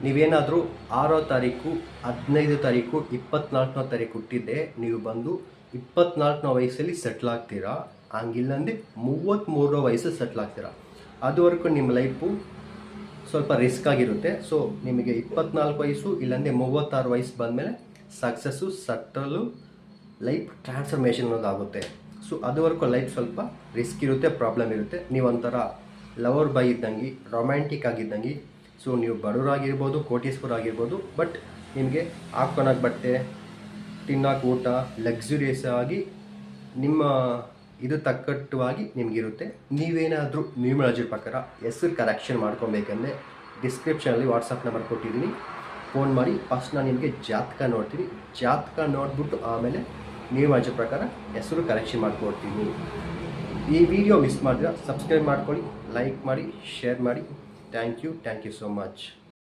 ನೀವೇನಾದರೂ 6ನೇ ತಾರೀಕು 15ನೇ ತಾರೀಕು 24ನೇ ತಾರೀಕು ಹುಟ್ಟಿದ್ದೆ ನೀವು ಬಂದು 24ನೇ ವಯಸ್ಸಲ್ಲಿ ಸೆಟ್ಲ್ ಆಗ್ತೀರಾ. ಹಂಗಿಲ್ಲಂದರೆ 33ನೇ ವಯಸ್ಸಲ್ಲಿ ಸೆಟ್ಲ್ ಆಗ್ತೀರಾ. ಅದುವರೆಗೂ ನಿಮ್ಮ ಲೈಫು ಸ್ವಲ್ಪ ರಿಸ್ಕ್ ಆಗಿರುತ್ತೆ. ಸೊ ನಿಮಗೆ 24 ವಯಸ್ಸು ಇಲ್ಲಾಂದರೆ 36 ವಯಸ್ಸು ಬಂದಮೇಲೆ ಸಕ್ಸಸ್ಸು ಸಟ್ಟಲು ಲೈಫ್ ಟ್ರಾನ್ಸ್ಫರ್ಮೇಷನ್ ಅನ್ನೋದಾಗುತ್ತೆ. ಸೊ ಅದುವರೆಗೂ ಲೈಫ್ ಸ್ವಲ್ಪ ರಿಸ್ಕ್ ಇರುತ್ತೆ, ಪ್ರಾಬ್ಲಮ್ ಇರುತ್ತೆ. ನೀವೊಂಥರ ಲವರ್ ಬಾಯ್ ಇದ್ದಂಗೆ, ರೊಮ್ಯಾಂಟಿಕ್ ಆಗಿದ್ದಂಗೆ. ಸೊ ನೀವು ಬಡವರಾಗಿರ್ಬೋದು, ಕೋಟೀಶ್ವರ ಆಗಿರ್ಬೋದು, ಬಟ್ ನಿಮಗೆ ಹಾಕ್ಕೊಳಕ್ಕೆ ಬಟ್ಟೆ, ತಿನ್ನೋಕೆ ಊಟ ಲಕ್ಸುರಿಯಸ್ ಆಗಿ ನಿಮ್ಮ ಇದು ತಕ್ಕಟ್ಟವಾಗಿ ನಿಮಗಿರುತ್ತೆ. ನೀವೇನಾದರೂ ನ್ಯೂಮರಾಲಜಿ ಪ್ರಕಾರ ಹೆಸರು ಕರೆಕ್ಷನ್ ಮಾಡ್ಕೊಬೇಕಂದ್ರೆ ಡಿಸ್ಕ್ರಿಪ್ಷನಲ್ಲಿ ವಾಟ್ಸಪ್ ನಂಬರ್ ಕೊಟ್ಟಿದ್ದೀನಿ, ಫೋನ್ ಮಾಡಿ. ಫಸ್ಟ್ ನಾನು ನಿಮಗೆ ಜಾತಕ ನೋಡ್ತೀನಿ, ಜಾತಕ ನೋಡಿಬಿಟ್ಟು ಆಮೇಲೆ ನ್ಯೂಮರಾಲಜಿ ಪ್ರಕಾರ ಹೆಸರು ಕರೆಕ್ಷನ್ ಮಾಡ್ಕೊಡ್ತೀನಿ. ಈ ವಿಡಿಯೋ ಮಿಸ್ ಮಾಡಿದ್ರೆ ಸಬ್ಸ್ಕ್ರೈಬ್ ಮಾಡ್ಕೊಳ್ಳಿ, ಲೈಕ್ ಮಾಡಿ, ಶೇರ್ ಮಾಡಿ. Thank you so much.